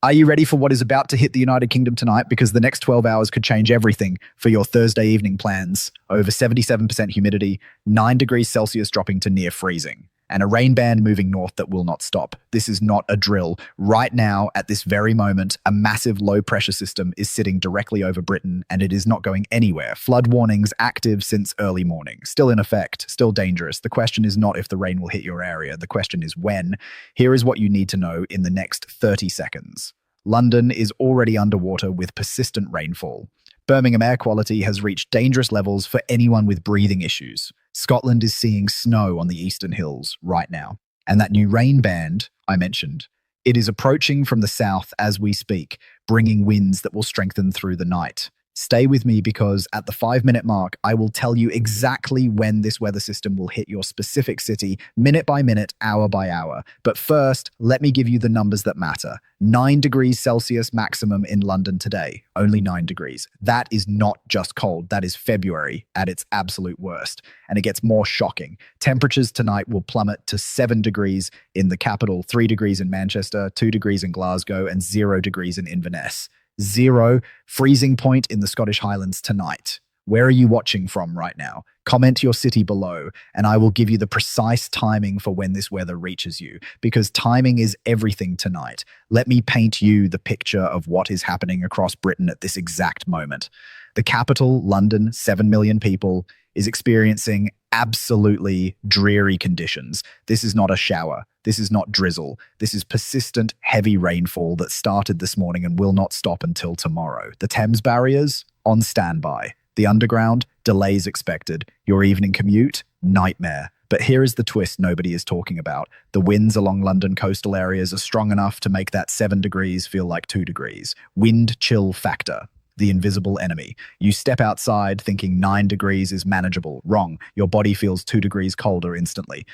Are you ready for what is about to hit the United Kingdom tonight? Because the next 12 hours could change everything for your Thursday evening plans. Over 77% humidity, 9 degrees Celsius dropping to near freezing, and a rain band moving north that will not stop. This is not a drill. Right now, at this very moment, a massive low-pressure system is sitting directly over Britain, and it is not going anywhere. Flood warnings active since early morning. Still in effect, still dangerous. The question is not if the rain will hit your area. The question is when. Here is what you need to know in the next 30 seconds. London is already underwater with persistent rainfall. Birmingham air quality has reached dangerous levels for anyone with breathing issues. Scotland is seeing snow on the eastern hills right now. And that new rain band I mentioned, it is approaching from the south as we speak, bringing winds that will strengthen through the night. Stay with me because at the 5-minute mark, I will tell you exactly when this weather system will hit your specific city, minute by minute, hour by hour. But first, let me give you the numbers that matter. 9 degrees Celsius maximum in London today, only 9 degrees. That is not just cold, that is February at its absolute worst. And it gets more shocking. Temperatures tonight will plummet to 7 degrees in the capital, 3 degrees in Manchester, 2 degrees in Glasgow, and 0 degrees in Inverness. 0 freezing point in the Scottish Highlands tonight. Where are you watching from right now? Comment your city below, and I will give you the precise timing for when this weather reaches you, because timing is everything tonight. Let me paint you the picture of what is happening across Britain at this exact moment. The capital, London, 7 million people, is experiencing absolutely dreary conditions. This is not a shower. This is not drizzle. This is persistent, heavy rainfall that started this morning and will not stop until tomorrow. The Thames barriers, on standby. The underground, delays expected. Your evening commute, nightmare. But here is the twist nobody is talking about. The winds along London coastal areas are strong enough to make that 7 degrees feel like 2 degrees. Wind chill factor. The invisible enemy. You step outside thinking 9 degrees is manageable. Wrong. Your body feels 2 degrees colder instantly.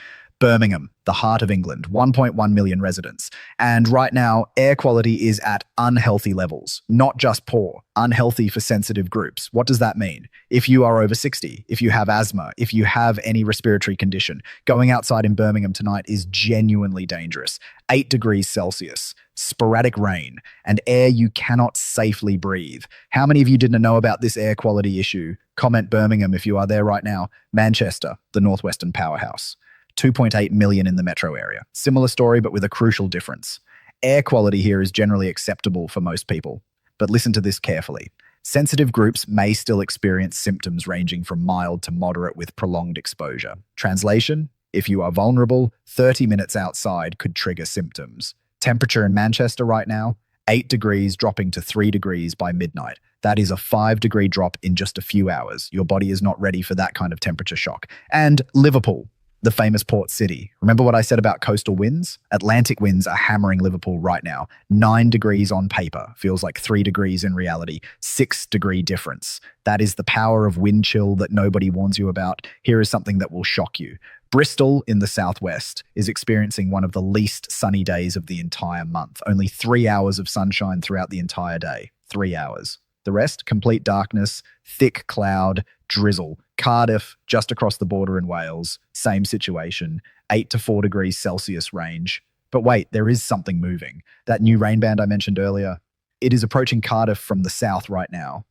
Birmingham, the heart of England, 1.1 million residents. And right now, air quality is at unhealthy levels. Not just poor, unhealthy for sensitive groups. What does that mean? If you are over 60, if you have asthma, if you have any respiratory condition, going outside in Birmingham tonight is genuinely dangerous. 8 degrees Celsius, sporadic rain, and air you cannot safely breathe. How many of you didn't know about this air quality issue? Comment Birmingham if you are there right now. Manchester, the northwestern powerhouse. 2.8 million in the metro area. Similar story, but with a crucial difference. Air quality here is generally acceptable for most people. But listen to this carefully. Sensitive groups may still experience symptoms ranging from mild to moderate with prolonged exposure. Translation: if you are vulnerable, 30 minutes outside could trigger symptoms. Temperature in Manchester right now, 8 degrees dropping to 3 degrees by midnight. That is a 5-degree drop in just a few hours. Your body is not ready for that kind of temperature shock. And Liverpool, the famous port city. Remember what I said about coastal winds? Atlantic winds are hammering Liverpool right now. 9 degrees on paper. Feels like 3 degrees in reality. 6-degree difference. That is the power of wind chill that nobody warns you about. Here is something that will shock you. Bristol in the southwest is experiencing one of the least sunny days of the entire month. Only 3 hours of sunshine throughout the entire day. 3 hours. The rest, complete darkness, thick cloud, drizzle. Cardiff, just across the border in Wales, same situation, 8 to 4 degrees Celsius range. But wait, there is something moving. That new rain band I mentioned earlier, it is approaching Cardiff from the south right now.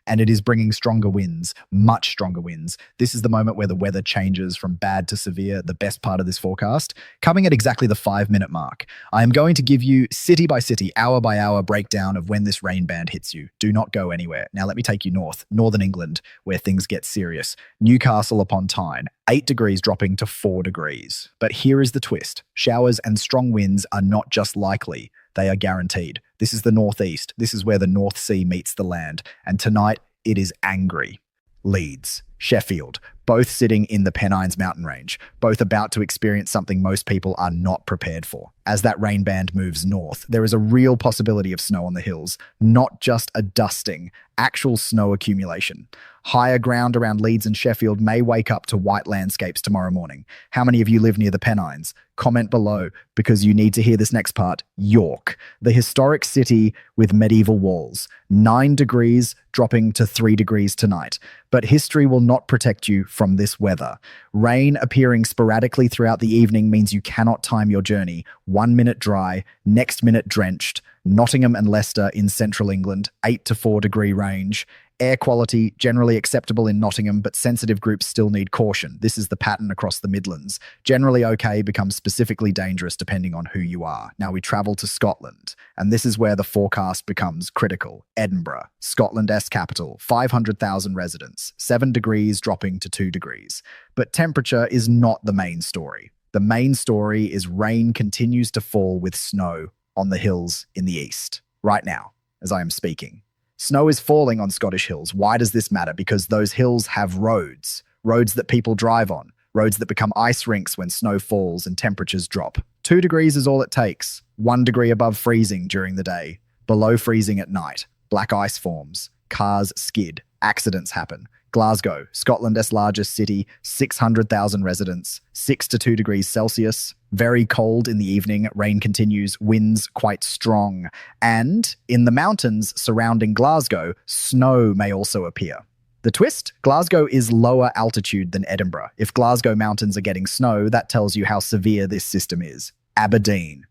And it is bringing stronger winds, much stronger winds. This is the moment where the weather changes from bad to severe, the best part of this forecast. Coming at exactly the 5-minute mark, I am going to give you city by city, hour by hour breakdown of when this rain band hits you. Do not go anywhere. Now let me take you north, northern England, where things get serious. Newcastle upon Tyne, 8 degrees dropping to 4 degrees. But here is the twist. Showers and strong winds are not just likely, they are guaranteed. This is the northeast. This is where the North Sea meets the land. And tonight, it is angry. Leeds, Sheffield, both sitting in the Pennines mountain range, both about to experience something most people are not prepared for. As that rain band moves north, there is a real possibility of snow on the hills, not just a dusting, actual snow accumulation. Higher ground around Leeds and Sheffield may wake up to white landscapes tomorrow morning. How many of you live near the Pennines? Comment below, because you need to hear this next part. York, the historic city with medieval walls. 9 degrees dropping to 3 degrees tonight. But history will not protect you from this weather. Rain appearing sporadically throughout the evening means you cannot time your journey. 1 minute dry, next minute drenched. Nottingham and Leicester in central England, 8 to 4 degree range. Air quality generally acceptable in Nottingham, but sensitive groups still need caution. This is the pattern across the Midlands. Generally okay becomes specifically dangerous depending on who you are. Now we travel to Scotland, and this is where the forecast becomes critical. Edinburgh, Scotland's capital, 500,000 residents, 7 degrees dropping to 2 degrees. But temperature is not the main story. The main story is rain continues to fall with snow on the hills in the east, right now, as I am speaking. Snow is falling on Scottish hills. Why does this matter? Because those hills have roads that people drive on, roads that become ice rinks when snow falls and temperatures drop. 2 degrees is all it takes. 1 degree above freezing during the day, below freezing at night. Black ice forms, cars skid, accidents happen. Glasgow, Scotland's largest city, 600,000 residents, 6 to 2 degrees Celsius. Very cold in the evening, rain continues, winds quite strong. And in the mountains surrounding Glasgow, snow may also appear. The twist? Glasgow is lower altitude than Edinburgh. If Glasgow mountains are getting snow, that tells you how severe this system is. Aberdeen,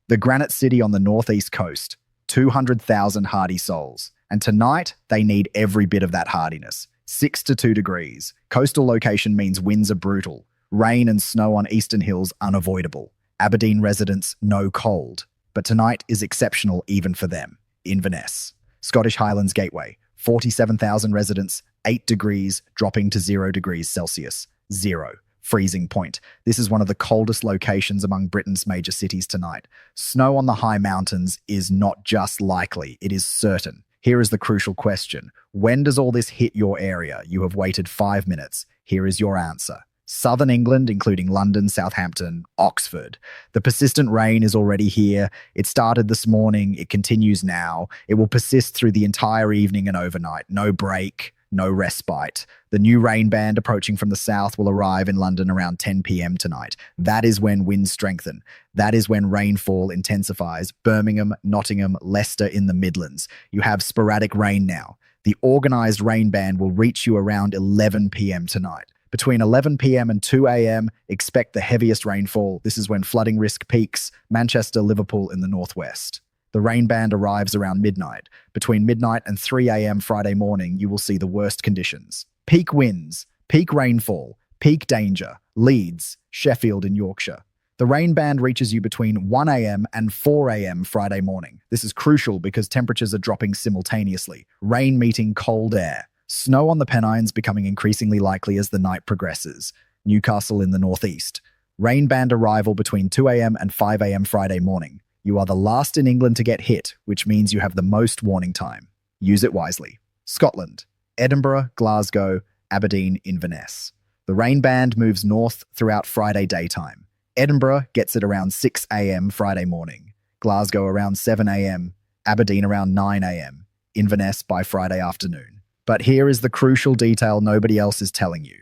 the granite city on the northeast coast, 200,000 hardy souls. And tonight, they need every bit of that hardiness. 6 to 2 degrees. Coastal location means winds are brutal. Rain and snow on eastern hills unavoidable. Aberdeen residents no cold. But tonight is exceptional even for them. Inverness. Scottish Highlands Gateway. 47,000 residents, 8 degrees, dropping to 0 degrees Celsius. 0. Freezing point. This is one of the coldest locations among Britain's major cities tonight. Snow on the high mountains is not just likely, it is certain. Here is the crucial question. When does all this hit your area? You have waited 5 minutes. Here is your answer. Southern England, including London, Southampton, Oxford. The persistent rain is already here. It started this morning. It continues now. It will persist through the entire evening and overnight. No break, no respite. The new rain band approaching from the south will arrive in London around 10 p.m. tonight. That is when winds strengthen. That is when rainfall intensifies. Birmingham, Nottingham, Leicester in the Midlands. You have sporadic rain now. The organised rain band will reach you around 11 p.m. tonight. Between 11 p.m. and 2 a.m., expect the heaviest rainfall. This is when flooding risk peaks. Manchester, Liverpool in the northwest. The rain band arrives around midnight. Between midnight and 3 a.m. Friday morning, you will see the worst conditions. Peak winds, peak rainfall, peak danger. Leeds, Sheffield in Yorkshire. The rain band reaches you between 1 a.m. and 4 a.m. Friday morning. This is crucial because temperatures are dropping simultaneously. Rain meeting cold air. Snow on the Pennines becoming increasingly likely as the night progresses. Newcastle in the northeast. Rain band arrival between 2 a.m. and 5 a.m. Friday morning. You are the last in England to get hit, which means you have the most warning time. Use it wisely. Scotland. Edinburgh, Glasgow, Aberdeen, Inverness. The rain band moves north throughout Friday daytime. Edinburgh gets it around 6 a.m. Friday morning. Glasgow around 7 a.m. Aberdeen around 9 a.m. Inverness by Friday afternoon. But here is the crucial detail nobody else is telling you.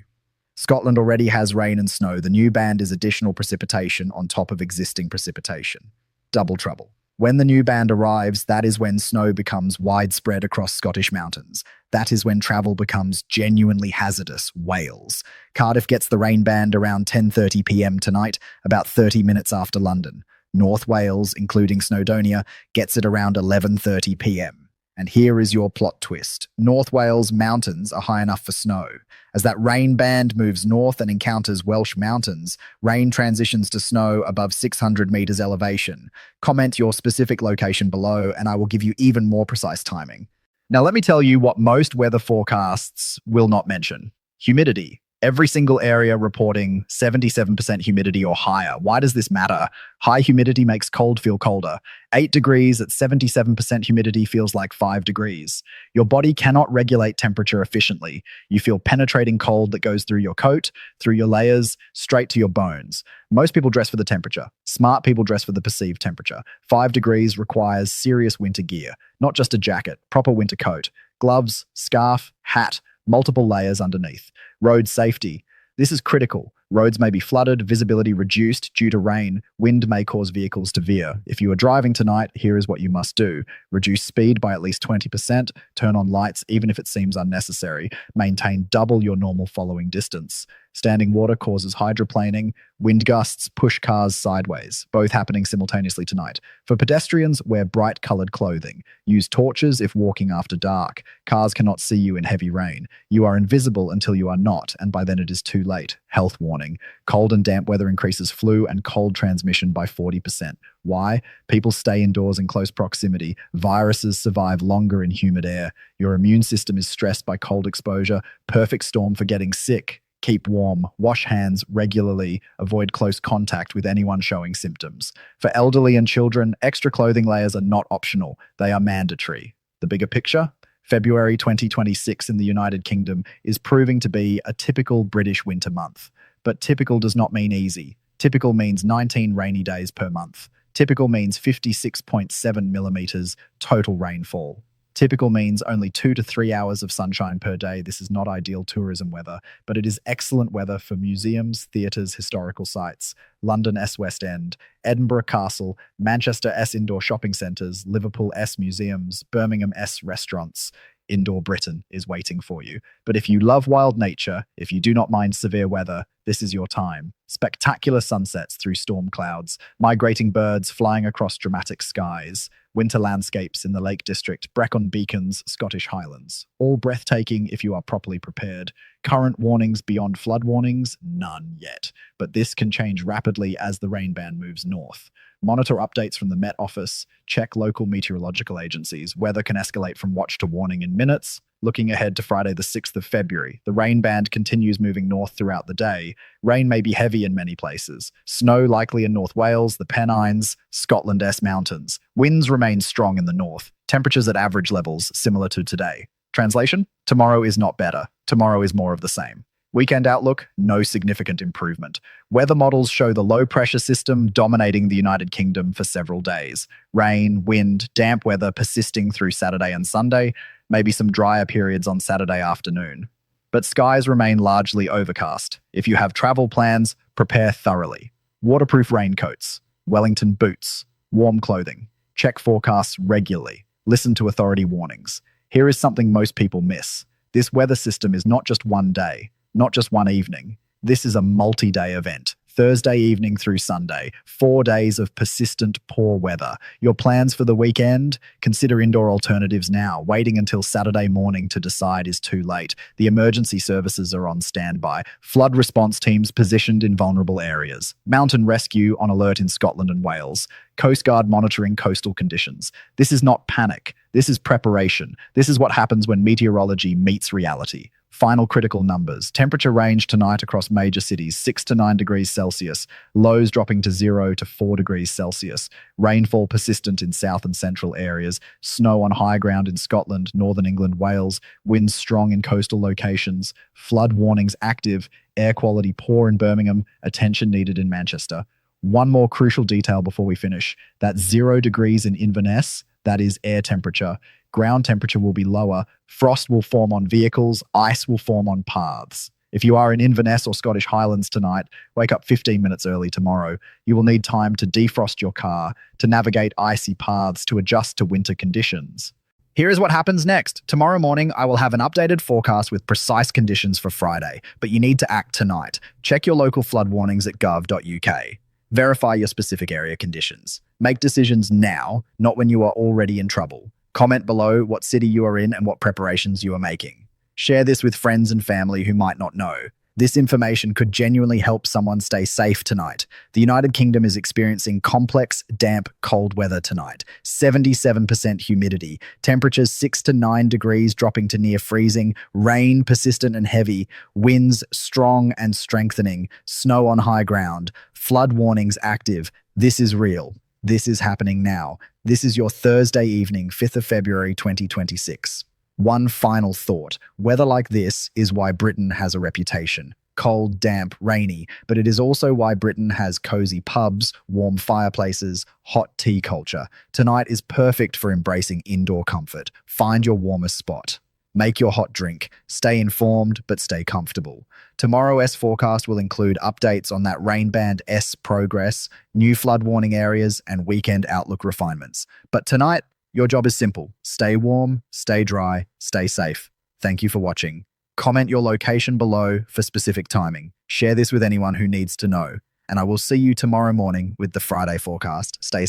Scotland already has rain and snow. The new band is additional precipitation on top of existing precipitation. Double trouble. When the new band arrives, that is when snow becomes widespread across Scottish mountains. That is when travel becomes genuinely hazardous. Wales. Cardiff gets the rain band around 10:30 p.m. tonight, about 30 minutes after London. North Wales, including Snowdonia, gets it around 11:30 p.m. And here is your plot twist. North Wales mountains are high enough for snow. As that rain band moves north and encounters Welsh mountains, rain transitions to snow above 600 meters elevation. Comment your specific location below, and I will give you even more precise timing. Now, let me tell you what most weather forecasts will not mention. Humidity. Every single area reporting 77% humidity or higher. Why does this matter? High humidity makes cold feel colder. 8 degrees at 77% humidity feels like 5 degrees. Your body cannot regulate temperature efficiently. You feel penetrating cold that goes through your coat, through your layers, straight to your bones. Most people dress for the temperature. Smart people dress for the perceived temperature. 5 degrees requires serious winter gear, not just a jacket, proper winter coat, gloves, scarf, hat, multiple layers underneath. Road safety. This is critical. Roads may be flooded, visibility reduced due to rain, wind may cause vehicles to veer. If you are driving tonight, here is what you must do. Reduce speed by at least 20%, turn on lights even if it seems unnecessary, maintain double your normal following distance. Standing water causes hydroplaning, wind gusts push cars sideways, both happening simultaneously tonight. For pedestrians, wear bright colored clothing. Use torches if walking after dark. Cars cannot see you in heavy rain. You are invisible until you are not, and by then it is too late. Health warning. Cold and damp weather increases flu and cold transmission by 40%. Why? People stay indoors in close proximity. Viruses survive longer in humid air. Your immune system is stressed by cold exposure. Perfect storm for getting sick. Keep warm, wash hands regularly, avoid close contact with anyone showing symptoms. For elderly and children, extra clothing layers are not optional, they are mandatory. The bigger picture? February 2026 in the United Kingdom is proving to be a typical British winter month. But typical does not mean easy. Typical means 19 rainy days per month. Typical means 56.7 millimeters total rainfall. Typical means only 2 to 3 hours of sunshine per day. This is not ideal tourism weather, but it is excellent weather for museums, theatres, historical sites. London S West End, Edinburgh Castle, Manchester S indoor shopping centres, Liverpool S museums, Birmingham S restaurants. Indoor Britain is waiting for you. But if you love wild nature, if you do not mind severe weather, this is your time. Spectacular sunsets through storm clouds, migrating birds flying across dramatic skies, winter landscapes in the Lake District, Brecon Beacons, Scottish Highlands. All breathtaking if you are properly prepared. Current warnings beyond flood warnings? None yet. But this can change rapidly as the rain band moves north. Monitor updates from the Met Office. Check local meteorological agencies. Weather can escalate from watch to warning in minutes. Looking ahead to Friday the 6th of February, the rain band continues moving north throughout the day. Rain may be heavy in many places. Snow likely in North Wales, the Pennines, Scotland S mountains. Winds remain strong in the north. Temperatures at average levels similar to today. Translation? Tomorrow is not better. Tomorrow is more of the same. Weekend outlook, no significant improvement. Weather models show the low-pressure system dominating the United Kingdom for several days. Rain, wind, damp weather persisting through Saturday and Sunday, maybe some drier periods on Saturday afternoon. But skies remain largely overcast. If you have travel plans, prepare thoroughly. Waterproof raincoats, Wellington boots, warm clothing. Check forecasts regularly. Listen to authority warnings. Here is something most people miss. This weather system is not just one day. Not just one evening. This is a multi-day event. Thursday evening through Sunday, 4 days of persistent poor weather. Your plans for the weekend? Consider indoor alternatives now. Waiting until Saturday morning to decide is too late. The emergency services are on standby. Flood response teams positioned in vulnerable areas. Mountain rescue on alert in Scotland and Wales. Coast Guard monitoring coastal conditions. This is not panic. This is preparation. This is what happens when meteorology meets reality. Final critical numbers. Temperature range tonight across major cities, 6 to 9 degrees Celsius. Lows dropping to 0 to 4 degrees Celsius. Rainfall persistent in south and central areas. Snow on high ground in Scotland, northern England, Wales. Winds strong in coastal locations. Flood warnings active. Air quality poor in Birmingham. Attention needed in Manchester. One more crucial detail before we finish. That's 0 degrees in Inverness. That is air temperature. Ground temperature will be lower. Frost will form on vehicles. Ice will form on paths. If you are in Inverness or Scottish Highlands tonight, wake up 15 minutes early tomorrow. You will need time to defrost your car, to navigate icy paths, to adjust to winter conditions. Here is what happens next. Tomorrow morning, I will have an updated forecast with precise conditions for Friday, but you need to act tonight. Check your local flood warnings at gov.uk. Verify your specific area conditions. Make decisions now, not when you are already in trouble. Comment below what city you are in and what preparations you are making. Share this with friends and family who might not know. This information could genuinely help someone stay safe tonight. The United Kingdom is experiencing complex, damp, cold weather tonight. 77% humidity. Temperatures 6 to 9 degrees dropping to near freezing. Rain persistent and heavy. Winds strong and strengthening. Snow on high ground. Flood warnings active. This is real. This is happening now. This is your Thursday evening, 5th of February 2026. One final thought. Weather like this is why Britain has a reputation. Cold, damp, rainy, but it is also why Britain has cozy pubs, warm fireplaces, hot tea culture. Tonight is perfect for embracing indoor comfort. Find your warmest spot. Make your hot drink. Stay informed, but stay comfortable. Tomorrow's forecast will include updates on that rain band S progress, new flood warning areas, and weekend outlook refinements. But tonight, your job is simple. Stay warm, stay dry, stay safe. Thank you for watching. Comment your location below for specific timing. Share this with anyone who needs to know. And I will see you tomorrow morning with the Friday forecast. Stay